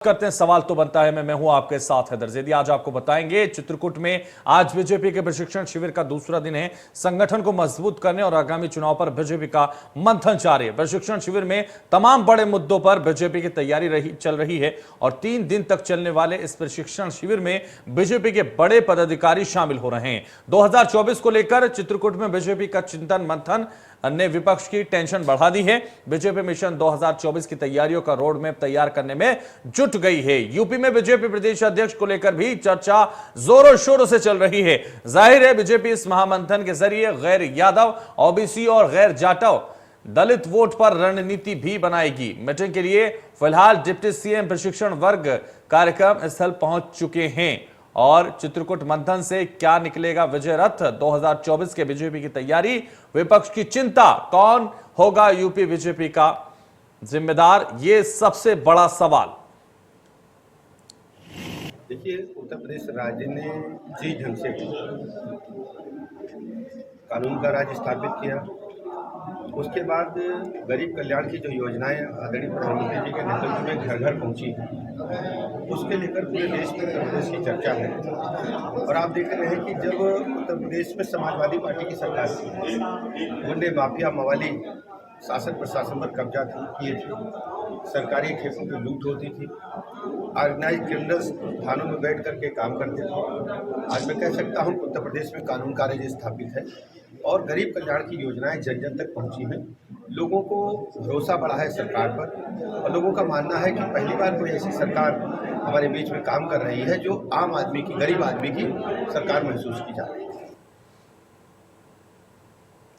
करते हैं सवाल तो बनता है मैं हूं आपके साथ हैदर जैदी। आज आपको बताएंगे चित्रकूट में आज बीजेपी के प्रशिक्षण शिविर का दूसरा दिन है। संगठन को मजबूत करने और आगामी चुनाव पर बीजेपी का मंथन जारी है। प्रशिक्षण शिविर में तमाम बड़े मुद्दों पर बीजेपी की तैयारी चल रही है और 3 दिन तक चलने वाले इस प्रशिक्षण शिविर में बीजेपी के बड़े पदाधिकारी शामिल हो रहे हैं। 2024 को लेकर चित्रकूट में बीजेपी का चिंतन मंथन ने विपक्ष की टेंशन बढ़ा दी है। बीजेपी मिशन 2024 की तैयारियों का रोड मैप तैयार करने में जुट गई है। यूपी में बीजेपी प्रदेश अध्यक्ष को लेकर भी चर्चा जोरों शोरों से चल रही है। जाहिर है बीजेपी इस महामंथन के जरिए गैर यादव, ओबीसी और गैर जाटव दलित वोट पर रणनीति भी बनाएगी। मीटिंग के लिए फिलहाल डिप्टी सीएम प्रशिक्षण वर्ग कार्यक्रम स्थल पहुंच चुके हैं और चित्रकूट मंथन से क्या निकलेगा विजय रथ, 2024 के बीजेपी की तैयारी, विपक्ष की चिंता, कौन होगा यूपी बीजेपी का जिम्मेदार, ये सबसे बड़ा सवाल। देखिए, उत्तर प्रदेश राज्य ने जिस ढंग से कानून का राज स्थापित किया, उसके बाद गरीब कल्याण की जो योजनाएं आदरणीय प्रधानमंत्री जी के नेतृत्व में घर घर पहुंची, उसके लेकर पूरे देश में उत्तर प्रदेश की चर्चा है। और आप देख रहे हैं कि जब उत्तर प्रदेश में समाजवादी पार्टी की सरकार थी, गुंडे माफिया मवाली शासन प्रशासन पर कब्जा किए थे, सरकारी खेतों में लूट होती थी, ऑर्गेनाइज क्रिमिनल्स थानों में बैठ करके काम करते थे। आज मैं कह सकता हूं कि उत्तर प्रदेश में कानून का राज स्थापित है और गरीब कल्याण की योजनाएं जन जन तक पहुंची हैं। लोगों को भरोसा बढ़ा है सरकार पर और लोगों का मानना है कि पहली बार कोई ऐसी सरकार हमारे बीच में काम कर रही है जो आम आदमी की, गरीब आदमी की सरकार महसूस की जा रही है।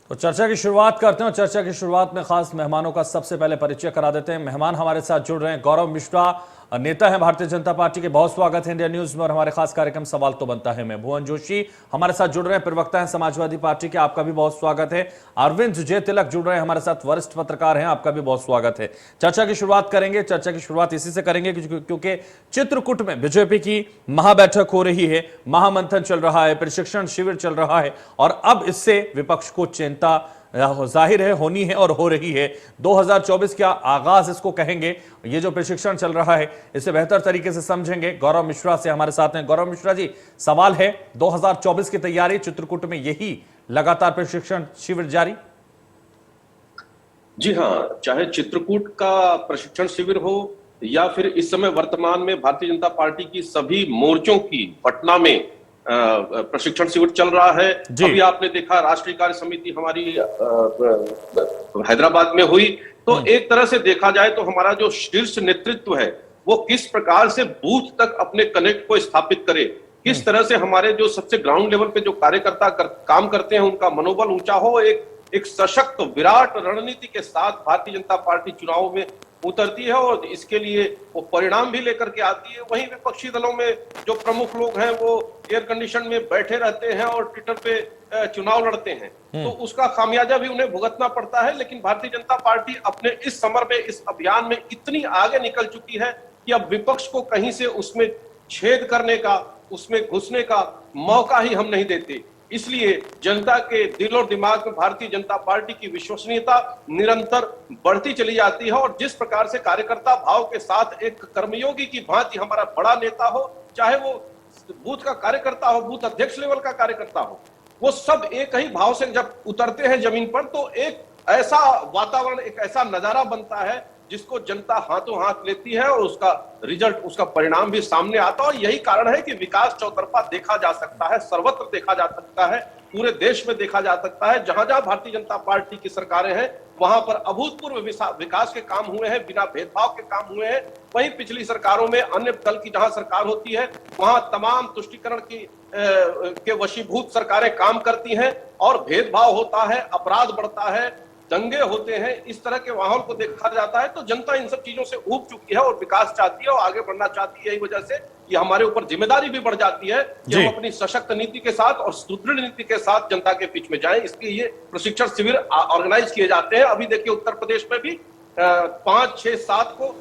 तो चर्चा की शुरुआत करते हैं और चर्चा की शुरुआत में खास मेहमानों का सबसे पहले परिचय करा देते हैं। मेहमान हमारे साथ जुड़ रहे हैं गौरव मिश्रा, नेता है भारतीय जनता पार्टी के, बहुत स्वागत है इंडिया न्यूज में। और हमारे खास कार्यक्रम सवाल तो बनता है मैं भुवन जोशी हमारे साथ जुड़ रहे हैं, प्रवक्ता हैं समाजवादी पार्टी के, आपका भी बहुत स्वागत है। अरविंद जय तिलक जुड़ रहे हैं हमारे साथ, वरिष्ठ पत्रकार हैं, आपका भी बहुत स्वागत है। चर्चा की शुरुआत करेंगे, चर्चा की शुरुआत इसी से करेंगे क्योंकि चित्रकूट में बीजेपी की महाबैठक हो रही है, महामंथन चल रहा है, प्रशिक्षण शिविर चल रहा है और अब इससे विपक्ष को चिंता जाहिर है होनी है और हो रही है। 2024 का आगाज इसको कहेंगे। ये जो प्रशिक्षण चल रहा है इसे बेहतर तरीके से समझेंगे। गौरव मिश्रा से हमारे साथ हैं। गौरव मिश्रा जी, सवाल है 2024 की तैयारी, चित्रकूट में यही लगातार प्रशिक्षण शिविर जारी। जी हाँ, चाहे चित्रकूट का प्रशिक्षण शिविर हो या फिर इस समय वर्तमान में भारतीय जनता पार्टी की सभी मोर्चों की पटना में प्रशिक्षण शिविर चल रहा है। अभी आपने देखा राष्ट्रीय कार्य समिति हमारी हैदराबाद में हुई, तो एक तरह से देखा जाए तो हमारा जो शीर्ष नेतृत्व है वो किस प्रकार से बूथ तक अपने कनेक्ट को स्थापित करे, किस तरह से हमारे जो सबसे ग्राउंड लेवल पे जो कार्यकर्ता काम करते हैं उनका मनोबल ऊंचा हो, एक सशक्त विराट रणनीति के साथ भारतीय जनता पार्टी चुनाव में उतरती है और इसके लिए वो परिणाम भी लेकर के आती है। वहीं विपक्षी दलों में जो प्रमुख लोग हैं वो एयर कंडीशन में बैठे रहते हैं और ट्विटर पे चुनाव लड़ते हैं, तो उसका खामियाजा भी उन्हें भुगतना पड़ता है। लेकिन भारतीय जनता पार्टी अपने इस समर में, इस अभियान में इतनी आगे निकल चुकी है कि अब विपक्ष को कहीं से उसमें छेद करने का, उसमें घुसने का मौका ही हम नहीं देते। इसलिए जनता के दिल और दिमाग में भारतीय जनता पार्टी की विश्वसनीयता निरंतर बढ़ती चली जाती है और जिस प्रकार से कार्यकर्ता भाव के साथ एक कर्मयोगी की भांति हमारा बड़ा नेता हो, चाहे वो बूथ का कार्यकर्ता हो, बूथ अध्यक्ष लेवल का कार्यकर्ता हो, वो सब एक ही भाव से जब उतरते हैं जमीन पर तो एक ऐसा वातावरण, एक ऐसा नजारा बनता है जिसको जनता हाथों हाथ लेती है और उसका रिजल्ट, उसका परिणाम भी सामने आता है। और यही कारण है कि विकास चौतरफा देखा जा सकता है, सर्वत्र देखा जा सकता है, पूरे देश में देखा जा सकता है। जहां जहां भारतीय जनता पार्टी की सरकारें हैं वहां पर अभूतपूर्व विकास के काम हुए हैं, बिना भेदभाव के काम हुए हैं। वहीं पिछली सरकारों में अन्य दल की जहां सरकार होती है वहां तमाम तुष्टीकरण के वशीभूत सरकारें काम करती हैं और भेदभाव होता है, अपराध बढ़ता है, दंगे होते हैं। इस तरह के माहौल को देखा जाता है तो जनता इन सब चीजों से ऊब चुकी है और विकास चाहती है और आगे बढ़ना चाहती है। यही वजह से ये हमारे ऊपर जिम्मेदारी भी बढ़ जाती है कि हम अपनी सशक्त नीति के साथ और सुदृढ़ नीति के साथ जनता के बीच में जाएं। इसलिए ये प्रशिक्षण शिविर ऑर्गेनाइज किए जाते हैं। अभी देखिए उत्तर प्रदेश में भी 5, 6, 7 को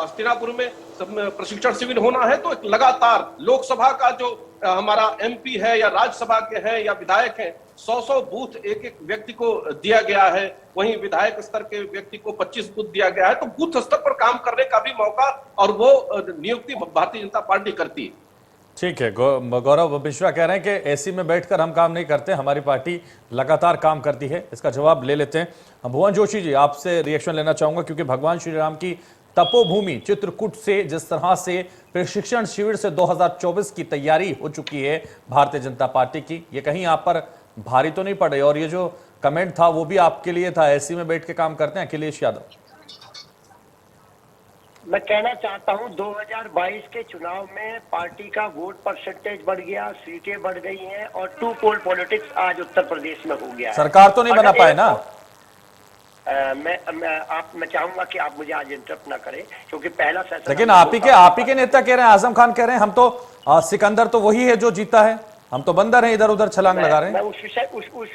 हस्तिनापुर में प्रशिक्षण शिविर होना है। तो लगातार लोकसभा का जो हमारा एमपी है या राज्यसभा के हैं या विधायक हैं, 100 बूथ एक एक व्यक्ति को दिया गया है, वहीं विधायक स्तर के व्यक्ति को 25 बूथ दिया गया है, तो बूथ स्तर पर काम करने का भी मौका और वो नियुक्ति भारतीय जनता पार्टी करती है। ठीक है, गौरव मिश्रा कह रहे हैं कि एसी में बैठकर हम काम नहीं करते, हमारी पार्टी लगातार काम करती है। इसका जवाब ले लेते हैं। भुवन जोशी जी, आपसे रिएक्शन लेना चाहूंगा, क्योंकि भगवान श्री राम की तपोभूमि चित्रकूट से जिस तरह से प्रशिक्षण शिविर से 2024 की तैयारी हो चुकी है भारतीय जनता पार्टी की, ये कहीं आप पर भारी तो नहीं पड़े? और ये जो कमेंट था वो भी आपके लिए था, एसी में बैठ के काम करते हैं अखिलेश यादव? मैं कहना चाहता हूं 2022 के चुनाव में पार्टी का वोट परसेंटेज बढ़ गया, सीटें बढ़ गई हैं और टू पोल पॉलिटिक्स आज उत्तर प्रदेश में हो गया है। सरकार तो नहीं बना पाए ना? मैं चाहूंगा कि आप मुझे आज इंटरप्ट ना करें, क्योंकि पहला सेशन। लेकिन आप ही के नेता कह रहे हैं, आजम खान कह रहे हैं हम तो सिकंदर तो वही है जो जीता है, हम तो बंदर हैं, इधर उधर छलांग लगा रहे हैं। मैं उस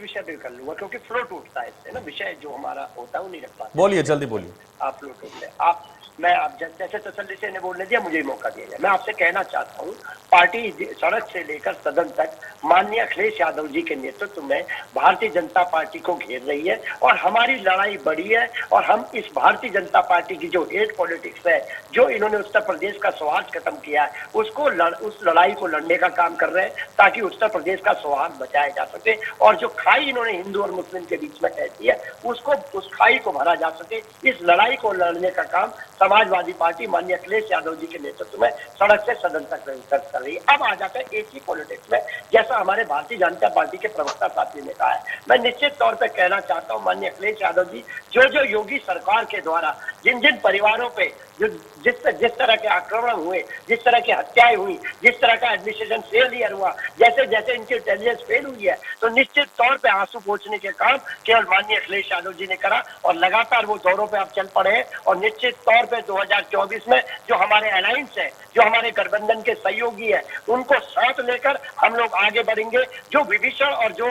विषय पे कर लूंगा, क्योंकि फ्लो टूटता है इससे ना, विषय जो हमारा होता है वो नहीं रख पाते। बोलिए, जल्दी बोलिए। आप फ्लो टूट ले आप जैसे तसल्ली से ने बोलने दिया, मुझे मौका दिया जाए। मैं आपसे कहना चाहता हूँ, पार्टी सड़क से लेकर सदन तक माननीय अखिलेश यादव जी के नेतृत्व में भारतीय जनता पार्टी को घेर रही है और हमारी लड़ाई बड़ी है। और हम इस भारतीय जनता पार्टी की जो हेट पॉलिटिक्स है, जो इन्होंने उत्तर प्रदेश का सौहार्द खत्म किया है, उस लड़ाई को लड़ने का काम कर रहे हैं, ताकि उत्तर प्रदेश का सौहार्द बचाया जा सके। और जो खाई इन्होंने हिंदू और मुस्लिम के बीच में कह दी है, उस खाई को भरा जा सके। इस लड़ाई को लड़ने का काम समाजवादी पार्टी माननीय अखिलेश यादव जी के नेतृत्व में सड़क से सदन तक कर रही है। अब आ जाते हैं एसी पॉलिटिक्स में, जैसा हमारे भारतीय जनता पार्टी के प्रवक्ता साथी ने कहा है। मैं निश्चित तौर पर कहना चाहता हूं, माननीय अखिलेश यादव जी, जो योगी सरकार के द्वारा जिन परिवारों पे जिस तरह के आक्रमण हुए, जिस तरह की हत्याएं हुई, जिस तरह का एडमिनिस्ट्रेशन फेलियर हुआ, जैसे इनकी इंटेलिजेंस फेल हुई है, तो निश्चित तौर पे आंसू पोंछने के काम केवल माननीय अखिलेश यादव जी ने करा और लगातार वो दौरों पे आप चल पड़े हैं। और निश्चित तौर पे 2024 में जो हमारे अलायंस है, जो हमारे गठबंधन के सहयोगी है, उनको साथ लेकर हम लोग आगे बढ़ेंगे। जो विभीषण और जो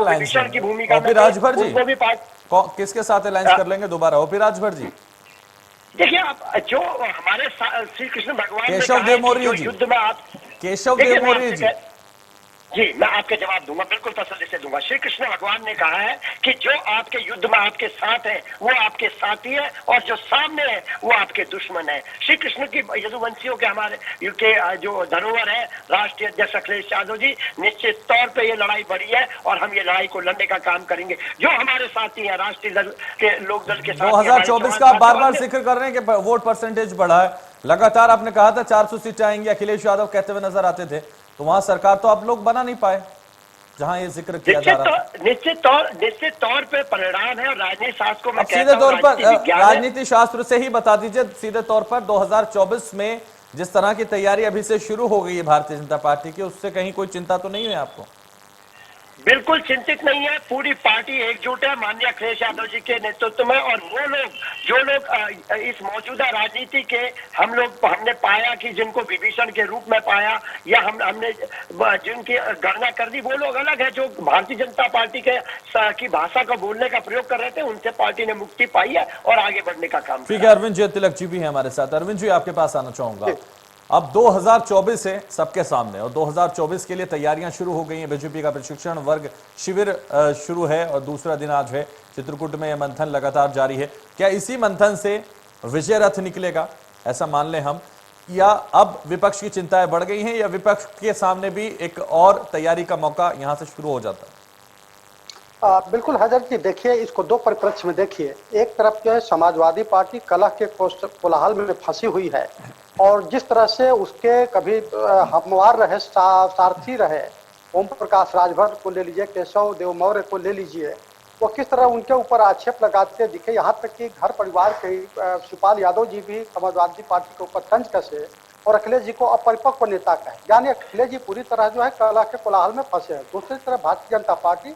विभीषण की भूमिका में राजभर जी, उनको भी किसके साथ अलायंस कर लेंगे दोबारा? ओपी राजभर जी, देखिए, आप जो हमारे श्री कृष्ण भगवान केशव देव मौर्य जी, युद्ध में आप केशव देव मौर्य जी, जी मैं आपके जवाब दूंगा, बिल्कुल तसल्ली से दूंगा। श्री कृष्ण भगवान ने कहा है कि जो आपके युद्ध में आपके साथ है वो आपके साथी है, और जो सामने है वो आपके दुश्मन है। श्री कृष्ण की यदुवंशियों के हमारे जो धरोहर है राष्ट्रीय अध्यक्ष अखिलेश यादव जी, निश्चित तौर पे ये लड़ाई बड़ी है और हम ये लड़ाई को लड़ने का काम करेंगे। जो हमारे साथी है राष्ट्रीय दल के लोक दल के साथ, 2024 का आप बार बार जिक्र कर रहे हैं कि वोट परसेंटेज बढ़ा है लगातार। आपने कहा था 400 सीटें आएंगी, अखिलेश यादव कहते हुए नजर आते थे, तो वहां सरकार तो आप लोग बना नहीं पाए जहां ये जिक्र किया जा रहा है। निश्चित तौर पे परिणाम है और राजनीति शास्त्र को मैं सीधे तौर पर राजनीति शास्त्र से ही बता दीजिए, सीधे तौर पर 2024 में जिस तरह की तैयारी अभी से शुरू हो गई है भारतीय जनता पार्टी की, उससे कहीं कोई चिंता तो नहीं है आपको? बिल्कुल चिंतित नहीं है, पूरी पार्टी एकजुट है माननीय अखिलेश यादव जी के नेतृत्व में। और वो लोग जो लोग इस मौजूदा राजनीति के हमने पाया कि जिनको विभीषण के रूप में पाया, या हमने जिनकी गणना कर दी, वो लोग अलग है। जो भारतीय जनता पार्टी की भाषा का बोलने का प्रयोग कर रहे थे, उनसे पार्टी ने मुक्ति पाई है और आगे बढ़ने का काम। ठीक है, अरविंद जी तिलक जी भी हैं हमारे साथ। अरविंद जी, आपके पास आना चाहूंगा। अब 2024 है सबके सामने और 2024 के लिए तैयारियां शुरू हो गई हैं। बीजेपी का प्रशिक्षण वर्ग शिविर शुरू है और दूसरा दिन आज है। चित्रकूट में यह मंथन लगातार जारी है। क्या इसी मंथन से विजय रथ निकलेगा, ऐसा मान लें हम, या अब विपक्ष की चिंताएं बढ़ गई हैं, या विपक्ष के सामने भी एक और तैयारी का मौका यहां से शुरू हो जाता है? बिल्कुल हैदर जी, देखिए इसको दो परिप्रेक्ष्य में देखिए। एक तरफ जो है समाजवादी पार्टी कलह के कोलाहल में फंसी हुई है, और जिस तरह से उसके कभी हमवार रहे, सारथी रहे, ओम प्रकाश राजभर को ले लीजिए, केशव देव मौर्य को ले लीजिए, वो किस तरह उनके ऊपर आक्षेप लगाते दिखे। यहाँ तक कि घर परिवार के शिवपाल यादव जी भी समाजवादी पार्टी के ऊपर तंज कसे और अखिलेश जी को अपरिपक्व नेता कहे, यानी अखिलेश जी पूरी तरह जो है कलह के कोलाहल में फंसे हैं। दूसरी तरफ भारतीय जनता पार्टी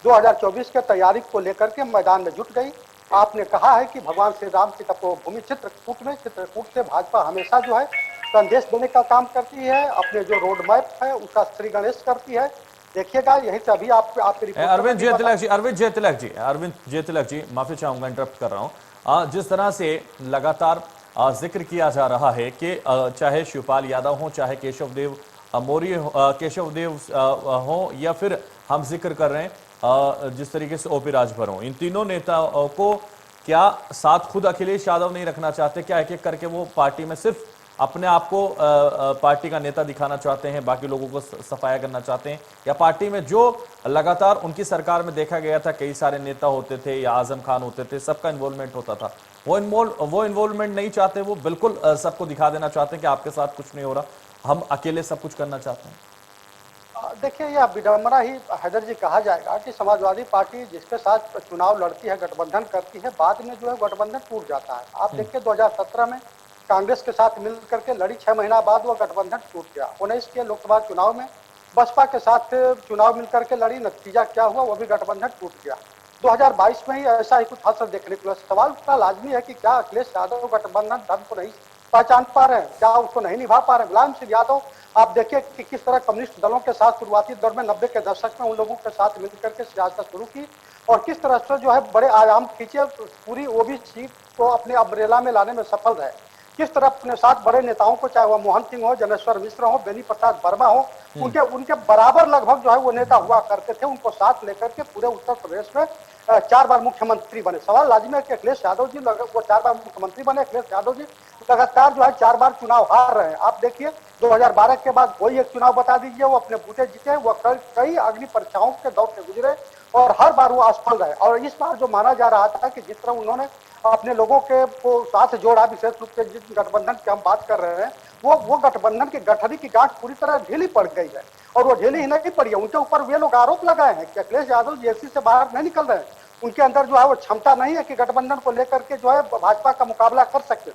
2024 के तैयारी को लेकर के मैदान में जुट गई। आपने कहा है कि भगवान श्री राम की तपोभूमि चित्रकूट से भाजपा हमेशा जो है संदेश देने का काम करती है, अपने जो रोड मैप है उसका श्री गणेश करती है। देखिएगा, यही से अभी आपकी अरविंद जयतिलक जी, माफी चाहूंगा, इंटरप्ट कर रहा हूं। जिस तरह से लगातार जिक्र किया जा रहा है कि चाहे शिवपाल यादव हो, चाहे केशव देव मौर्य केशव देव हो या फिर हम जिक्र कर रहे हैं जिस तरीके से ओपी राजभर हो, इन तीनों नेताओं को क्या साथ खुद अखिलेश यादव नहीं रखना चाहते? क्या एक एक करके वो पार्टी में सिर्फ अपने आप को पार्टी का नेता दिखाना चाहते हैं, बाकी लोगों को सफाया करना चाहते हैं? या पार्टी में जो लगातार उनकी सरकार में देखा गया था, कई सारे नेता होते थे या आजम खान होते थे, सबका इन्वॉल्वमेंट होता था, वो इन्वॉल्वमेंट नहीं चाहते, वो बिल्कुल सबको दिखा देना चाहते हैं कि आपके साथ कुछ नहीं हो रहा, हम अकेले सब कुछ करना चाहते हैं? देखिए, यह विडंबना ही हैदर जी कहा जाएगा कि समाजवादी पार्टी जिसके साथ चुनाव लड़ती है, गठबंधन करती है, बाद में जो है गठबंधन टूट जाता है। आप देखिए 2017 में कांग्रेस के साथ मिल करके लड़ी, 6 महीना बाद वो गठबंधन टूट गया। 19 के लोकसभा चुनाव में बसपा के साथ चुनाव मिल करके लड़ी, नतीजा क्या हुआ? वो भी गठबंधन टूट गया। 2022 में ही ऐसा ही कुछ हासिल देखने को मिला। सवाल उतना लाजमी है कि क्या अखिलेश यादव गठबंधन धर्म को नहीं पहचान पा रहे हैं, क्या उसको नहीं निभा पा रहे हैं? मुलायम सिंह यादव, आप देखिए कि किस तरह कम्युनिस्ट दलों के साथ शुरुआती दौर में 90 के दशक में उन लोगों के साथ मिलकर के सियासत शुरू की और किस तरह से जो है बड़े आयाम खींचे, पूरी ओबीसी को अपने अम्ब्रेला में लाने में सफल रहे। किस तरह अपने साथ बड़े नेताओं को, चाहे वह मोहन सिंह हो, जनेश्वर मिश्र हो, बेनी प्रसाद वर्मा हो, उनके बराबर लगभग जो है वो नेता हुआ करते थे। उनको साथ लेकर के पूरे उत्तर प्रदेश में 4 बार मुख्यमंत्री बने। सवाल लाजिमी है कि अखिलेश यादव जी वो 4 बार मुख्यमंत्री बने। अखिलेश यादव जी लगातार जो है 4 बार चुनाव हार रहे हैं। आप देखिए 2012 के बाद कोई एक चुनाव बता दीजिए वो अपने बूते जीते हैं। वो कई अग्नि परीक्षाओं के दौर से गुजरे और हर बार वो असफल रहे। और इस बार जो माना जा रहा था कि जिस तरह उन्होंने अपने लोगों के को साथ जोड़ा, विशेष रूप से जिस गठबंधन की हम बात कर रहे हैं, वो गठबंधन की गठरी की गांठ पूरी तरह ढीली पड़ गई है। और वो ढीली ही नहीं पड़ी है, उनके ऊपर वे लोग आरोप लगाए हैं कि अखिलेश यादव जेएससी से बाहर नहीं निकल रहे हैं, उनके अंदर जो है वो क्षमता नहीं है कि गठबंधन को लेकर के जो है भाजपा का मुकाबला कर सकते।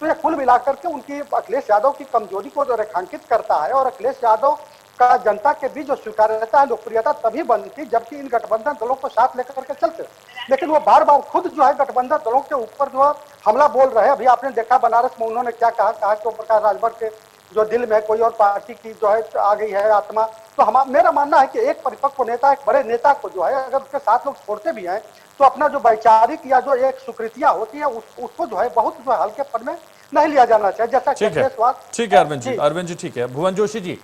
तो ये कुल मिलाकर के उनकी अखिलेश यादव की कमजोरी को जो रेखांकित करता है। और अखिलेश यादव का जनता के बीच जो स्वीकार्यता है, लोकप्रियता तभी बनती जबकि इन गठबंधन दलों को साथ लेकर के चलते। लेकिन वो बार बार खुद जो है गठबंधन दलों के ऊपर जो है हमला बोल रहे हैं। अभी आपने देखा बनारस में उन्होंने क्या कहा कि प्रकाश राजभर के जो दिल में कोई और पार्टी की जो है आ गई है आत्मा। तो मेरा मानना है कि एक परिपक्व नेता, एक बड़े नेता को जो है अगर उसके साथ लोग छोड़ते भी हैं तो अपना जो वैचारिक या जो एक स्वीकृतियां होती है उसको जो है बहुत जो है हल्के पद में नहीं लिया जाना चाहिए। जैसा ठीक है अरविंद जी ठीक है। भुवन जोशी जी,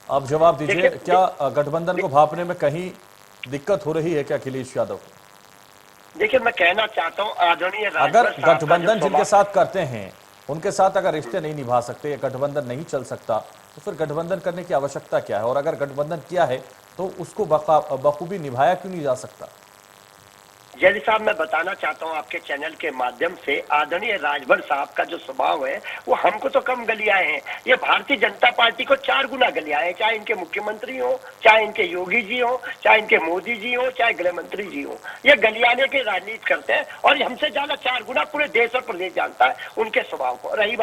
आप जवाब दीजिए, क्या गठबंधन को भांपने में कहीं दिक्कत हो रही है क्या अखिलेश यादव? देखिए, मैं कहना चाहता हूँ आदरणीय अगर गठबंधन जिनके साथ करते हैं उनके साथ अगर रिश्ते नहीं निभा सकते या गठबंधन नहीं चल सकता तो फिर गठबंधन करने की आवश्यकता क्या है? और अगर गठबंधन किया है तो उसको बखूबी निभाया क्यों नहीं जा सकता? जैदी साहब, मैं बताना चाहता हूं आपके चैनल के माध्यम से, आदरणीय राजभर साहब का जो स्वभाव है वो हमको तो कम गलियाए हैं, ये भारतीय जनता पार्टी को 4 गुना गलियाए हैं। चाहे इनके मुख्यमंत्री हो, चाहे इनके योगी जी हो, चाहे इनके मोदी जी हो, चाहे गृह मंत्री जी हो, ये गलियाने की राजनीति करते हैं और हमसे ज्यादा 4 गुना पूरे देश और प्रदेश जानता है उनके स्वभाव को। रही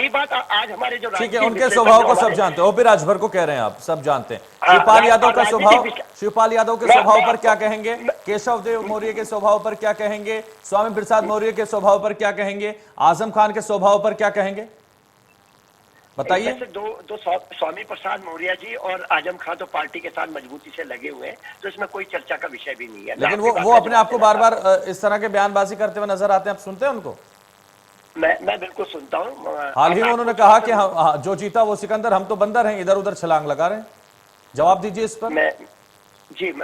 बात आज हमारे जो ठीक है, उनके स्वभाव को सब जानते हैं। ओपी राजभर को कह रहे हैं आप, सब जानते हैं। शिवपाल यादव का स्वभाव, शिवपाल यादव के स्वभाव पर क्या कहेंगे? केशव देव मौर्य के स्वभाव पर क्या कहेंगे? स्वामी प्रसाद मौर्य के स्वभाव पर क्या कहेंगे? आजम खान के स्वभाव पर क्या कहेंगे? बताइए। दो स्वामी प्रसाद मौर्य जी और आजम खान तो पार्टी के साथ मजबूती से लगे हुए हैं, तो इसमें कोई चर्चा का विषय भी नहीं है। लेकिन वो अपने आप को बार बार इस तरह के बयानबाजी करते हुए नजर आते हैं, आप सुनते हैं उनको? मैं बिल्कुल सुनता हूँ। हाल ही में उन्होंने कहा कि हम जो जीता वो सिकंदर, हम तो बंदर हैं, इधर उधर छलांग लगा रहे हैं। जवाब दीजिए इस पर। मैं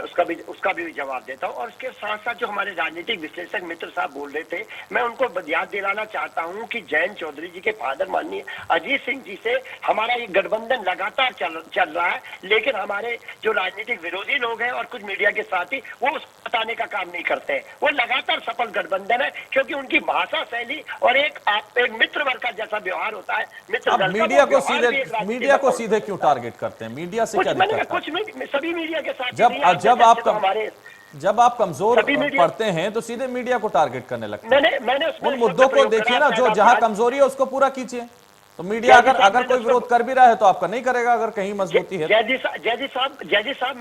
उसका भी जवाब देता हूं। और इसके साथ साथ जो हमारे राजनीतिक विश्लेषक मित्र साहब बोल रहे थे, मैं उनको याद दिलाना चाहता हूं कि जयंत चौधरी जी के फादर माननीय अजीत सिंह जी से हमारा ये गठबंधन लगातार चल रहा है। लेकिन हमारे जो राजनीतिक विरोधी लोग हैं और कुछ मीडिया के साथी वो उसको बताने का काम नहीं करते हैं। वो लगातार सफल गठबंधन है क्योंकि उनकी भाषा शैली और एक मित्र वर्ग का जैसा व्यवहार होता है। मीडिया को सीधे क्यों टारगेट करते हैं? मीडिया से क्या दिक्कत है? कुछ सभी मीडिया के साथ जब आप कमजोर पड़ते हैं तो सीधे मीडिया को टारगेट करने लगते हैं। मैंने उन मुद्दों को देखिए ना, जो जहां कमजोरी है उसको पूरा कीजिए। तो मीडिया अगर कोई विरोध कर भी रहा है तो आपका नहीं करेगा, अगर कहीं मजबूती है। जयजी साहब